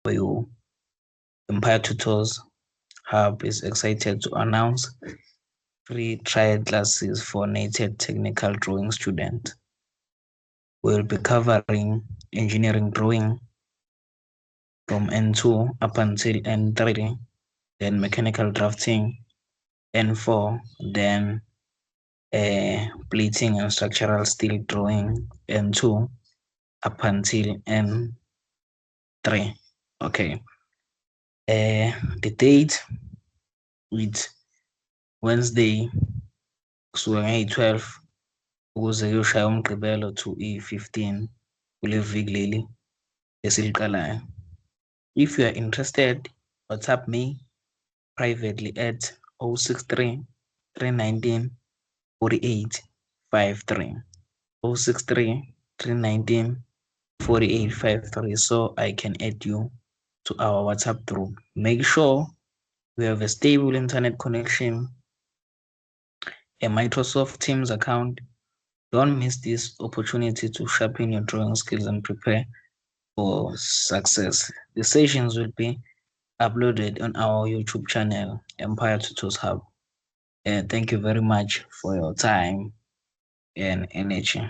for you. Empire Tutors Hub is excited to announce free trial classes for native technical drawing students. We'll be covering engineering drawing from N2 up until N3, then mechanical drafting, N4, then plating and structural steel drawing, N2 up until N3. Okay. The date with Wednesday kusuka ngeyi-12 ukuze kuyoshaya umgqibelo to i-15 kule viki leli esiliqalayo. If you are interested, WhatsApp me privately at 063 319 48 53. 063 319 48 53 so I can add you to our WhatsApp group. Make sure you have a stable internet connection, a Microsoft Teams account. Don't miss this opportunity to sharpen your drawing skills and prepare for success. The sessions will be uploaded on our YouTube channel, Empire Tutors Hub. And thank you very much for your time and energy.